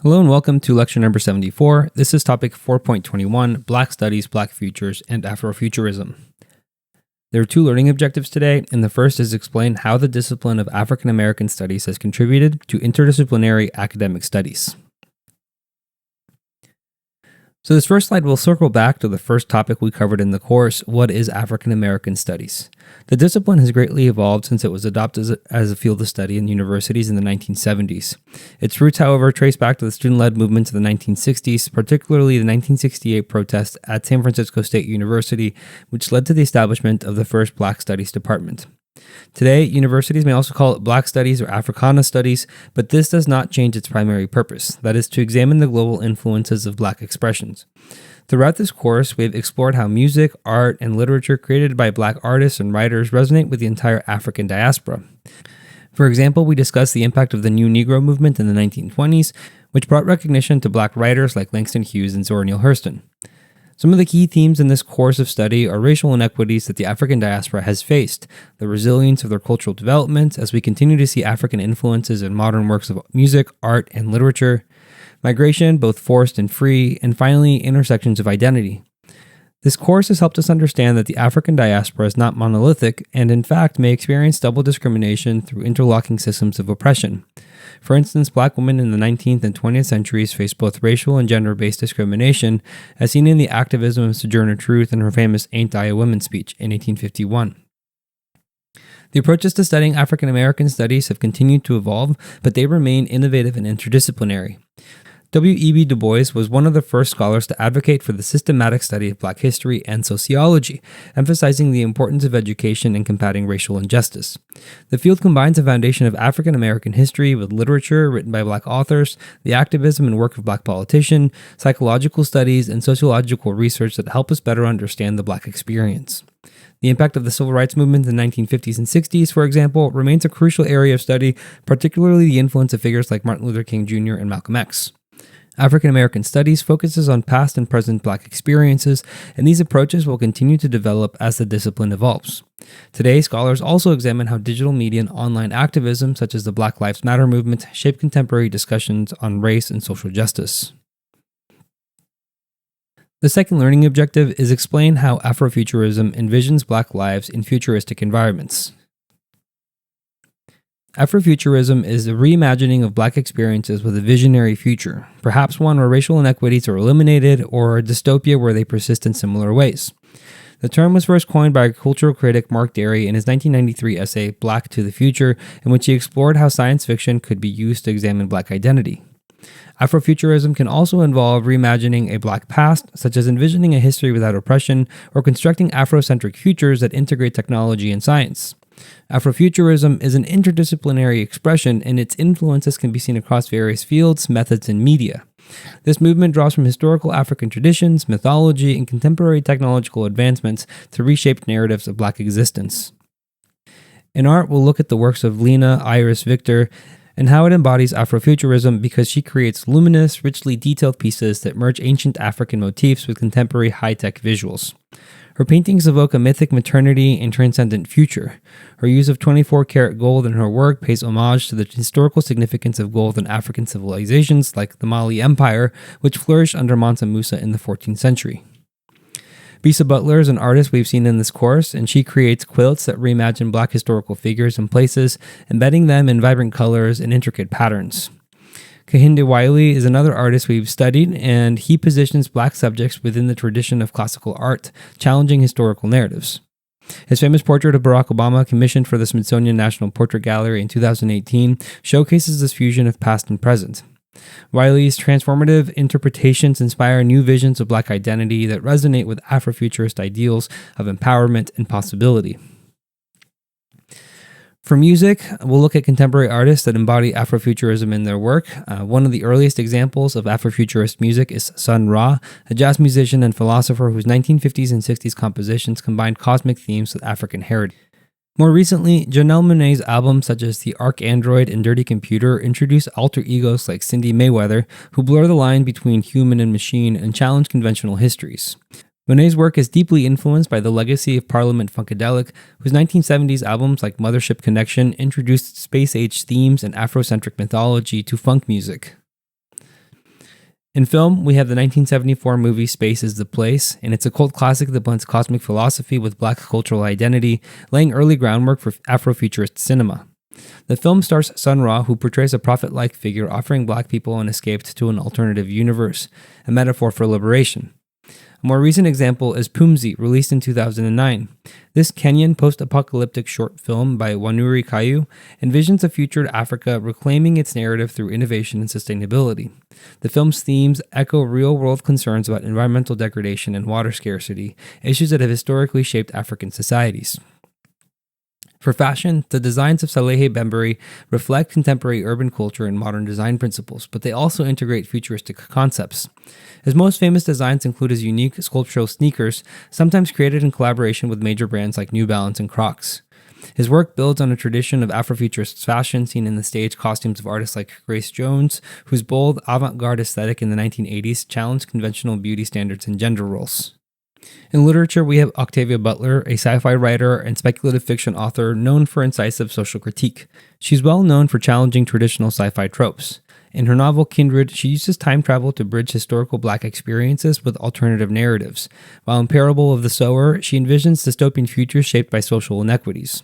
Hello and welcome to lecture number 74. This is topic 4.21, Black Studies, Black Futures, and Afrofuturism. There are two learning objectives today, and the first is explain how the discipline of African American studies has contributed to interdisciplinary academic studies. So this first slide will circle back to the first topic we covered in the course, what is African American studies? The discipline has greatly evolved since it was adopted as a field of study in universities in the 1970s. Its roots, however, trace back to the student-led movements of the 1960s, particularly the 1968 protest at San Francisco State University, which led to the establishment of the first Black Studies department. Today, universities may also call it Black Studies or Africana Studies, but this does not change its primary purpose, that is to examine the global influences of Black expressions. Throughout this course, we have explored how music, art, and literature created by Black artists and writers resonate with the entire African diaspora. For example, we discussed the impact of the New Negro movement in the 1920s, which brought recognition to Black writers like Langston Hughes and Zora Neale Hurston. Some of the key themes in this course of study are racial inequities that the African diaspora has faced, the resilience of their cultural development as we continue to see African influences in modern works of music, art, and literature, migration, both forced and free, and finally, intersections of identity. This course has helped us understand that the African diaspora is not monolithic and, in fact, may experience double discrimination through interlocking systems of oppression. For instance, Black women in the 19th and 20th centuries faced both racial and gender-based discrimination, as seen in the activism of Sojourner Truth in her famous Ain't I a Woman speech in 1851. The approaches to studying African American studies have continued to evolve, but they remain innovative and interdisciplinary. W.E.B. Du Bois was one of the first scholars to advocate for the systematic study of Black history and sociology, emphasizing the importance of education in combating racial injustice. The field combines a foundation of African American history with literature written by Black authors, the activism and work of Black politicians, psychological studies, and sociological research that help us better understand the Black experience. The impact of the civil rights movement in the 1950s and 60s, for example, remains a crucial area of study, particularly the influence of figures like Martin Luther King Jr. and Malcolm X. African American studies focuses on past and present Black experiences, and these approaches will continue to develop as the discipline evolves. Today, scholars also examine how digital media and online activism, such as the Black Lives Matter movement, shape contemporary discussions on race and social justice. The second learning objective is explain how Afrofuturism envisions Black lives in futuristic environments. Afrofuturism is a reimagining of Black experiences with a visionary future, perhaps one where racial inequities are eliminated or a dystopia where they persist in similar ways. The term was first coined by cultural critic Mark Derry in his 1993 essay Black to the Future, in which he explored how science fiction could be used to examine Black identity. Afrofuturism can also involve reimagining a Black past, such as envisioning a history without oppression, or constructing Afrocentric futures that integrate technology and science. Afrofuturism is an interdisciplinary expression, and its influences can be seen across various fields, methods, and media. This movement draws from historical African traditions, mythology, and contemporary technological advancements to reshape narratives of Black existence. In art, we'll look at the works of Lena Iris Victor and how it embodies Afrofuturism because she creates luminous, richly detailed pieces that merge ancient African motifs with contemporary high-tech visuals. Her paintings evoke a mythic maternity and transcendent future. Her use of 24-karat gold in her work pays homage to the historical significance of gold in African civilizations like the Mali Empire, which flourished under Mansa Musa in the 14th century. Bisa Butler is an artist we've seen in this course, and she creates quilts that reimagine Black historical figures and places, embedding them in vibrant colors and intricate patterns. Kehinde Wiley is another artist we've studied, and he positions Black subjects within the tradition of classical art, challenging historical narratives. His famous portrait of Barack Obama, commissioned for the Smithsonian National Portrait Gallery in 2018, showcases this fusion of past and present. Wiley's transformative interpretations inspire new visions of Black identity that resonate with Afrofuturist ideals of empowerment and possibility. For music, we'll look at contemporary artists that embody Afrofuturism in their work. One of the earliest examples of Afrofuturist music is Sun Ra, a jazz musician and philosopher whose 1950s and 60s compositions combined cosmic themes with African heritage. More recently, Janelle Monáe's albums such as The Arc Android and Dirty Computer introduce alter egos like Cindy Mayweather, who blur the line between human and machine and challenge conventional histories. Monáe's work is deeply influenced by the legacy of Parliament Funkadelic, whose 1970s albums like Mothership Connection introduced space-age themes and Afrocentric mythology to funk music. In film, we have the 1974 movie Space is the Place, and it's a cult classic that blends cosmic philosophy with Black cultural identity, laying early groundwork for Afrofuturist cinema. The film stars Sun Ra, who portrays a prophet-like figure offering Black people an escape to an alternative universe, a metaphor for liberation. A more recent example is Pumzi, released in 2009. This Kenyan post-apocalyptic short film by Wanuri Kayu envisions a future Africa reclaiming its narrative through innovation and sustainability. The film's themes echo real-world concerns about environmental degradation and water scarcity, issues that have historically shaped African societies. For fashion, the designs of Salehe Bembury reflect contemporary urban culture and modern design principles, but they also integrate futuristic concepts. His most famous designs include his unique sculptural sneakers, sometimes created in collaboration with major brands like New Balance and Crocs. His work builds on a tradition of Afrofuturist fashion seen in the stage costumes of artists like Grace Jones, whose bold avant-garde aesthetic in the 1980s challenged conventional beauty standards and gender roles. In literature, we have Octavia Butler, a sci-fi writer and speculative fiction author known for incisive social critique. She's well known for challenging traditional sci-fi tropes. In her novel Kindred, she uses time travel to bridge historical Black experiences with alternative narratives, while in Parable of the Sower, she envisions dystopian futures shaped by social inequities.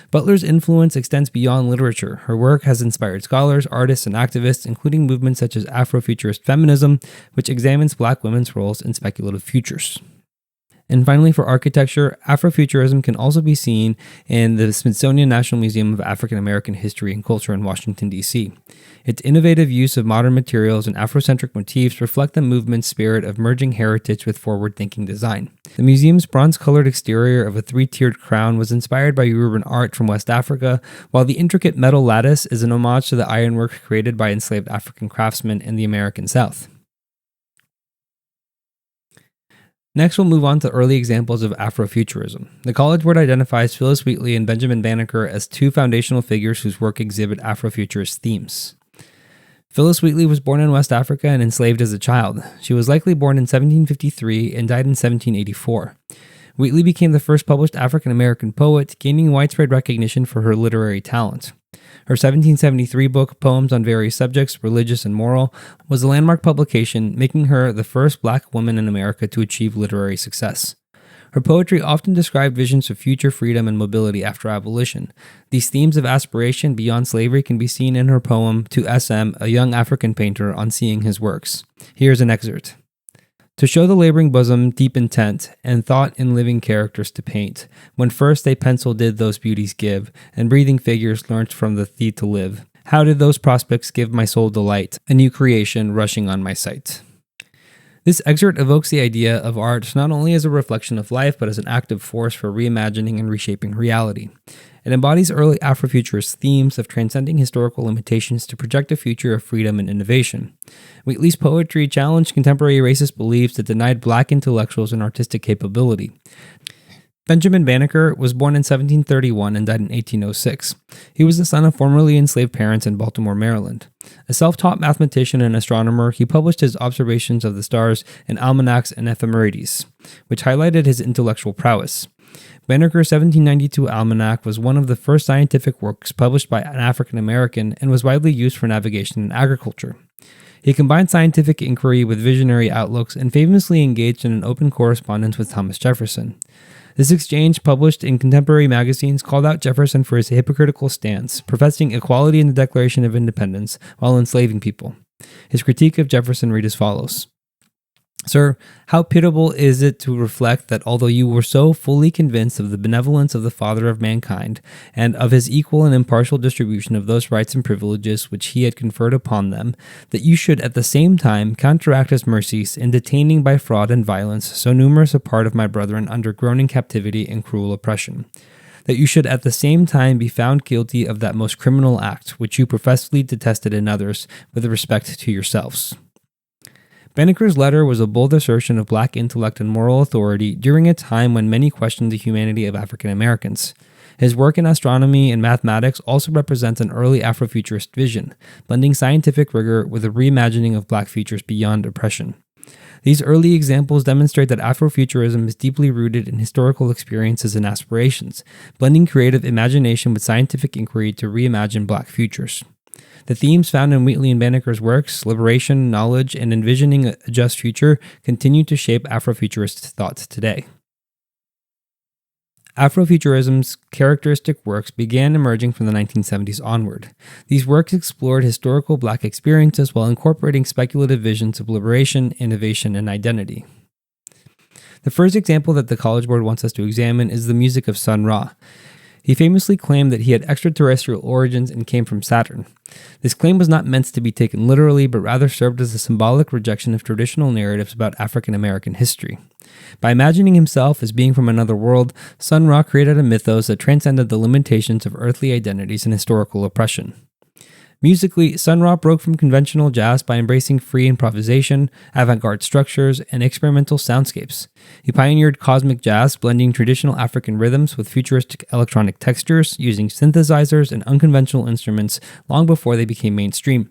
Butler's influence extends beyond literature. Her work has inspired scholars, artists, and activists, including movements such as Afrofuturist feminism, which examines Black women's roles in speculative futures. And finally, for architecture, Afrofuturism can also be seen in the Smithsonian National Museum of African American History and Culture in Washington, D.C. Its innovative use of modern materials and Afrocentric motifs reflect the movement's spirit of merging heritage with forward-thinking design. The museum's bronze-colored exterior of a three-tiered crown was inspired by Yoruban art from West Africa, while the intricate metal lattice is an homage to the ironwork created by enslaved African craftsmen in the American South. Next, we'll move on to early examples of Afrofuturism. The College Board identifies Phillis Wheatley and Benjamin Banneker as two foundational figures whose work exhibit Afrofuturist themes. Phillis Wheatley was born in West Africa and enslaved as a child. She was likely born in 1753 and died in 1784. Wheatley became the first published African American poet, gaining widespread recognition for her literary talent. Her 1773 book, Poems on Various Subjects, Religious and Moral, was a landmark publication, making her the first Black woman in America to achieve literary success. Her poetry often described visions of future freedom and mobility after abolition. These themes of aspiration beyond slavery can be seen in her poem, To S.M., a young African painter, on seeing his works. Here's an excerpt. To show the laboring bosom deep intent, and thought in living characters to paint, when first a pencil did those beauties give, and breathing figures learnt from the thee to live. How did those prospects give my soul delight, a new creation rushing on my sight? This excerpt evokes the idea of art not only as a reflection of life, but as an active force for reimagining and reshaping reality. It embodies early Afrofuturist themes of transcending historical limitations to project a future of freedom and innovation. Wheatley's poetry challenged contemporary racist beliefs that denied Black intellectuals an artistic capability. Benjamin Banneker was born in 1731 and died in 1806. He was the son of formerly enslaved parents in Baltimore, Maryland. A self-taught mathematician and astronomer, he published his observations of the stars in almanacs and ephemerides, which highlighted his intellectual prowess. Banneker's 1792 almanac was one of the first scientific works published by an African American and was widely used for navigation and agriculture. He combined scientific inquiry with visionary outlooks and famously engaged in an open correspondence with Thomas Jefferson. This exchange, published in contemporary magazines, called out Jefferson for his hypocritical stance, professing equality in the Declaration of Independence while enslaving people. His critique of Jefferson read as follows. Sir, how pitiable is it to reflect that although you were so fully convinced of the benevolence of the Father of mankind, and of his equal and impartial distribution of those rights and privileges which he had conferred upon them, that you should at the same time counteract his mercies in detaining by fraud and violence so numerous a part of my brethren under groaning captivity and cruel oppression, that you should at the same time be found guilty of that most criminal act which you professedly detested in others with respect to yourselves. Banneker's letter was a bold assertion of Black intellect and moral authority during a time when many questioned the humanity of African Americans. His work in astronomy and mathematics also represents an early Afrofuturist vision, blending scientific rigor with a reimagining of Black futures beyond oppression. These early examples demonstrate that Afrofuturism is deeply rooted in historical experiences and aspirations, blending creative imagination with scientific inquiry to reimagine Black futures. The themes found in Wheatley and Banneker's works, liberation, knowledge, and envisioning a just future, continue to shape Afrofuturist thought today. Afrofuturism's characteristic works began emerging from the 1970s onward. These works explored historical Black experiences while incorporating speculative visions of liberation, innovation, and identity. The first example that the College Board wants us to examine is the music of Sun Ra. He famously claimed that he had extraterrestrial origins and came from Saturn. This claim was not meant to be taken literally, but rather served as a symbolic rejection of traditional narratives about African American history. By imagining himself as being from another world, Sun Ra created a mythos that transcended the limitations of earthly identities and historical oppression. Musically, Sun Ra broke from conventional jazz by embracing free improvisation, avant-garde structures, and experimental soundscapes. He pioneered cosmic jazz, blending traditional African rhythms with futuristic electronic textures, using synthesizers and unconventional instruments long before they became mainstream.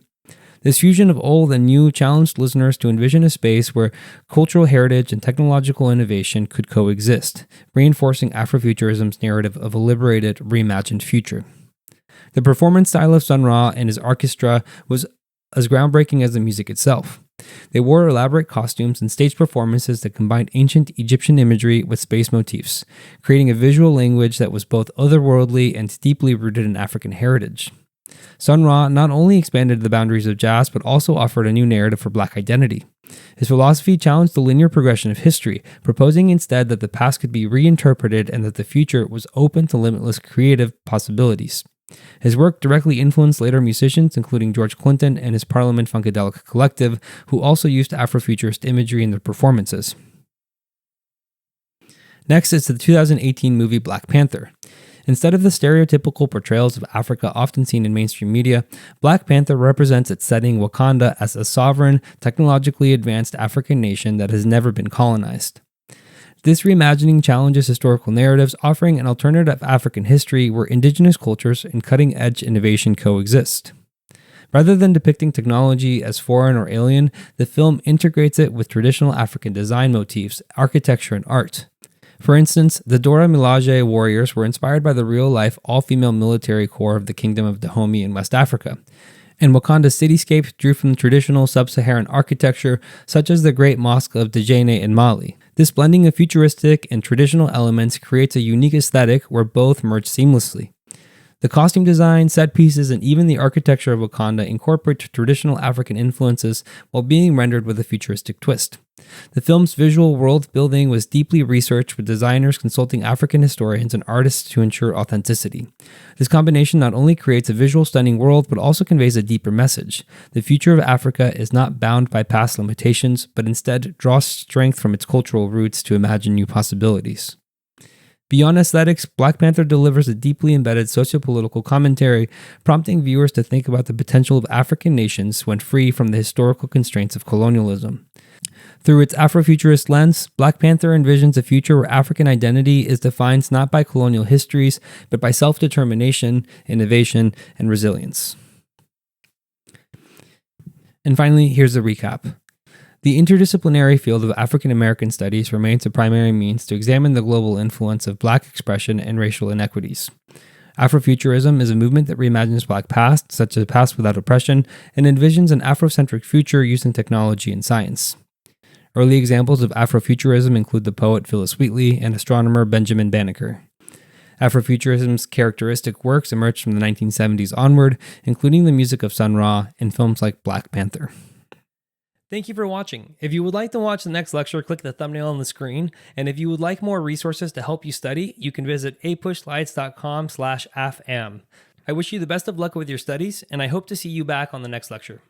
This fusion of old and new challenged listeners to envision a space where cultural heritage and technological innovation could coexist, reinforcing Afrofuturism's narrative of a liberated, reimagined future. The performance style of Sun Ra and his orchestra was as groundbreaking as the music itself. They wore elaborate costumes and staged performances that combined ancient Egyptian imagery with space motifs, creating a visual language that was both otherworldly and deeply rooted in African heritage. Sun Ra not only expanded the boundaries of jazz, but also offered a new narrative for Black identity. His philosophy challenged the linear progression of history, proposing instead that the past could be reinterpreted and that the future was open to limitless creative possibilities. His work directly influenced later musicians, including George Clinton and his Parliament Funkadelic Collective, who also used Afrofuturist imagery in their performances. Next is the 2018 movie Black Panther. Instead of the stereotypical portrayals of Africa often seen in mainstream media, Black Panther represents its setting Wakanda as a sovereign, technologically advanced African nation that has never been colonized. This reimagining challenges historical narratives, offering an alternative African history where indigenous cultures and cutting-edge innovation coexist. Rather than depicting technology as foreign or alien, the film integrates it with traditional African design motifs, architecture, and art. For instance, the Dora Milaje warriors were inspired by the real-life all-female military corps of the Kingdom of Dahomey in West Africa. And Wakanda's cityscape drew from traditional sub-Saharan architecture, such as the Great Mosque of Djenne in Mali. This blending of futuristic and traditional elements creates a unique aesthetic where both merge seamlessly. The costume design, set pieces, and even the architecture of Wakanda incorporate traditional African influences while being rendered with a futuristic twist. The film's visual world building was deeply researched, with designers consulting African historians and artists to ensure authenticity. This combination not only creates a visual stunning world, but also conveys a deeper message. The future of Africa is not bound by past limitations, but instead draws strength from its cultural roots to imagine new possibilities. Beyond aesthetics, Black Panther delivers a deeply embedded sociopolitical commentary, prompting viewers to think about the potential of African nations when free from the historical constraints of colonialism. Through its Afrofuturist lens, Black Panther envisions a future where African identity is defined not by colonial histories, but by self-determination, innovation, and resilience. And finally, here's a recap. The interdisciplinary field of African American studies remains a primary means to examine the global influence of Black expression and racial inequities. Afrofuturism is a movement that reimagines Black past, such as a past without oppression, and envisions an Afrocentric future using technology and science. Early examples of Afrofuturism include the poet Phillis Wheatley and astronomer Benjamin Banneker. Afrofuturism's characteristic works emerged from the 1970s onward, including the music of Sun Ra and films like Black Panther. Thank you for watching. If you would like to watch the next lecture, click the thumbnail on the screen. And if you would like more resources to help you study, you can visit apushslides.com/AFAM. I wish you the best of luck with your studies, and I hope to see you back on the next lecture.